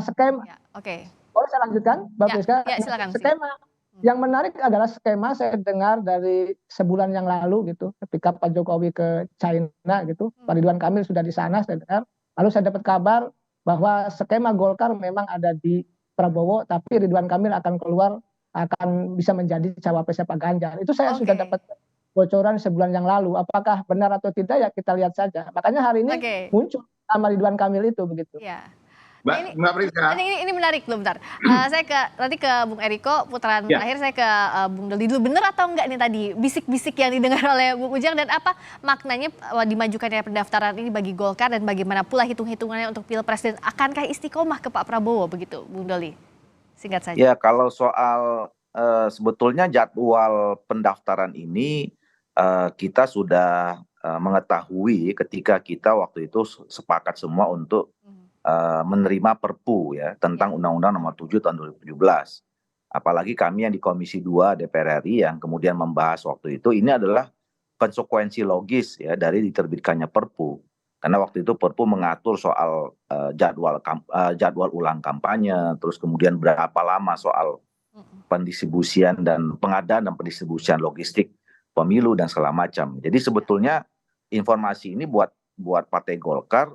skema. Ya, oke. Boleh saya lanjutkan, Mbak Ya, Priska? ya silakan. Skema yang menarik adalah skema saya dengar dari sebulan yang lalu gitu, ketika Pak Jokowi ke China gitu, Pak Ridwan Kamil sudah di sana saya dengar. Lalu saya dapat kabar bahwa skema Golkar memang ada di Prabowo, tapi Ridwan Kamil akan keluar, akan bisa menjadi cawapresnya Pak Ganjar. Itu saya sudah Oke. dapat bocoran sebulan yang lalu. Apakah benar atau tidak ya kita lihat saja. Makanya hari ini Oke. muncul nama Ridwan Kamil itu begitu. Ya. Nah, Mbak Priska. ini menarik loh, bentar. Saya nanti ke Bung Eriko, putaran Ya. terakhir saya ke Bung Doli dulu. Bener atau enggak nih tadi bisik-bisik yang didengar oleh Bung Ujang, dan apa maknanya dimajukannya pendaftaran ini bagi Golkar, dan bagaimana pula hitung-hitungannya untuk Pilpres, dan akankah istiqomah ke Pak Prabowo begitu, Bung Doli? Singkat saja. Ya, kalau soal sebetulnya jadwal pendaftaran ini kita sudah mengetahui ketika kita waktu itu sepakat semua untuk menerima Perpu ya tentang Undang-Undang Nomor 7 Tahun 2017. Apalagi kami yang di Komisi 2 DPR RI yang kemudian membahas waktu itu, ini adalah konsekuensi logis ya dari diterbitkannya Perpu. Karena waktu itu Perpu mengatur soal jadwal ulang kampanye, terus kemudian berapa lama soal pendistribusian dan pengadaan dan pendistribusian logistik pemilu dan segala macam. Jadi sebetulnya informasi ini buat Partai Golkar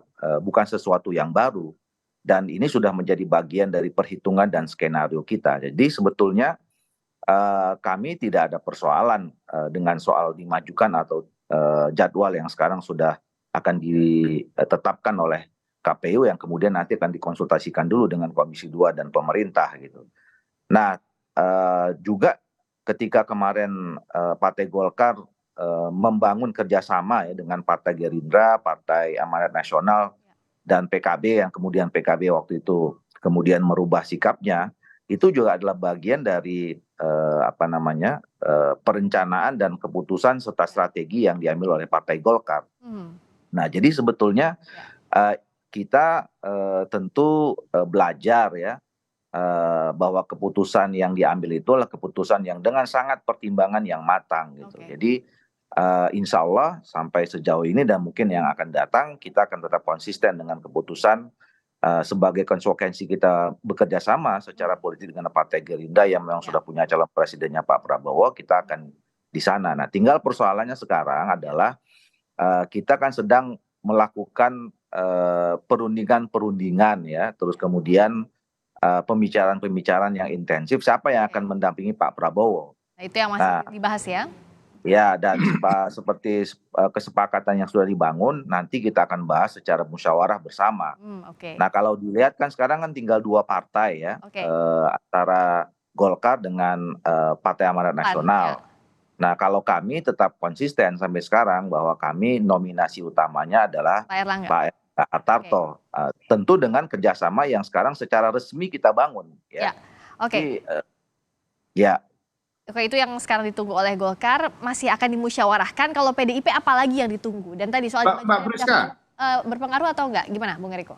bukan sesuatu yang baru, dan ini sudah menjadi bagian dari perhitungan dan skenario kita. Jadi sebetulnya kami tidak ada persoalan dengan soal dimajukan atau jadwal yang sekarang sudah akan ditetapkan oleh KPU yang kemudian nanti akan dikonsultasikan dulu dengan Komisi 2 dan pemerintah gitu. Nah, juga ketika kemarin Partai Golkar membangun kerjasama ya dengan Partai Gerindra, Partai Amanat Nasional, dan PKB yang kemudian PKB waktu itu kemudian merubah sikapnya, itu juga adalah bagian dari perencanaan dan keputusan serta strategi yang diambil oleh Partai Golkar. Nah, jadi sebetulnya kita tentu belajar ya bahwa keputusan yang diambil itu adalah keputusan yang dengan sangat pertimbangan yang matang gitu. Jadi insya Allah sampai sejauh ini dan mungkin yang akan datang kita akan tetap konsisten dengan keputusan sebagai konsekuensi kita bekerja sama secara politik dengan Partai Gerindra yang memang sudah punya calon presidennya Pak Prabowo, kita akan di sana. Nah, tinggal persoalannya sekarang adalah kita kan sedang melakukan perundingan ya, terus kemudian pembicaraan yang intensif siapa yang akan mendampingi Pak Prabowo. Nah, itu yang masih dibahas ya. Ya, dan seperti kesepakatan yang sudah dibangun, nanti kita akan bahas secara musyawarah bersama. Nah, kalau dilihat kan sekarang kan tinggal 2 partai ya, antara Golkar dengan Partai Amanat Nasional. Nah, kalau kami tetap konsisten sampai sekarang bahwa kami nominasi utamanya adalah Pak Hartarto. Tentu dengan kerjasama yang sekarang secara resmi kita bangun. Ya. Oke. Ya. Oke, itu yang sekarang ditunggu oleh Golkar, masih akan dimusyawarahkan. Kalau PDIP apalagi yang ditunggu? Dan tadi soal Mbak Priska, berpengaruh atau enggak? Gimana, Bung Eriko?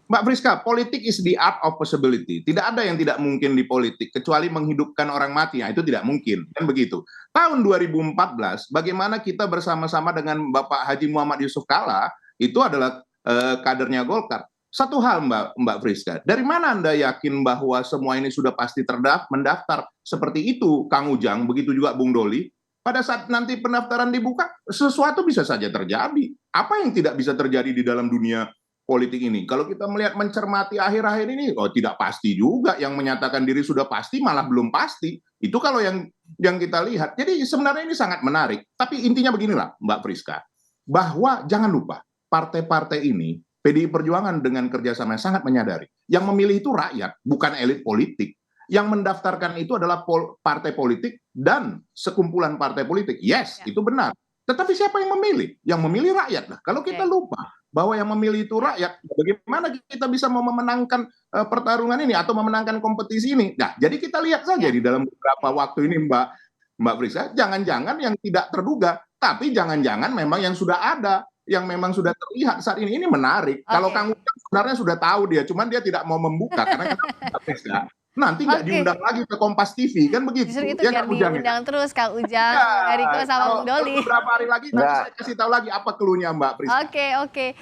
Mbak Priska, politik is the art of possibility. Tidak ada yang tidak mungkin di politik, kecuali menghidupkan orang mati. Nah, itu tidak mungkin, kan begitu. Tahun 2014, bagaimana kita bersama-sama dengan Bapak Haji Muhammad Yusuf Kalla, itu adalah kadernya Golkar. Satu hal Mbak Priska, dari mana Anda yakin bahwa semua ini sudah pasti mendaftar seperti itu, Kang Ujang, begitu juga Bung Doli? Pada saat nanti pendaftaran dibuka, sesuatu bisa saja terjadi. Apa yang tidak bisa terjadi di dalam dunia politik ini? Kalau kita melihat mencermati akhir-akhir ini, tidak pasti juga. Yang menyatakan diri sudah pasti malah belum pasti. Itu kalau yang kita lihat. Jadi sebenarnya ini sangat menarik. Tapi intinya beginilah Mbak Priska, bahwa jangan lupa partai-partai ini, PDI Perjuangan dengan kerjasama yang sangat menyadari, yang memilih itu rakyat, bukan elit politik. Yang mendaftarkan itu adalah partai politik dan sekumpulan partai politik. Yes, itu benar. Tetapi siapa yang memilih? Yang memilih rakyat. Nah, kalau kita lupa bahwa yang memilih itu rakyat, bagaimana kita bisa memenangkan pertarungan ini atau memenangkan kompetisi ini? Nah, jadi kita lihat saja di dalam beberapa waktu ini, Mbak Priska, jangan-jangan yang tidak terduga, tapi jangan-jangan memang yang sudah ada, yang memang sudah terlihat saat ini menarik. Kalau Kang Ujang sebenarnya sudah tahu dia, cuman dia tidak mau membuka karena nanti nggak diundang lagi ke Kompas TV, kan begitu. Justru itu biar diundang terus Kang Ujang, Eriko sama Bung Doli. Beberapa hari lagi nanti saya kasih tahu lagi apa cluenya Mbak Priska. Oke.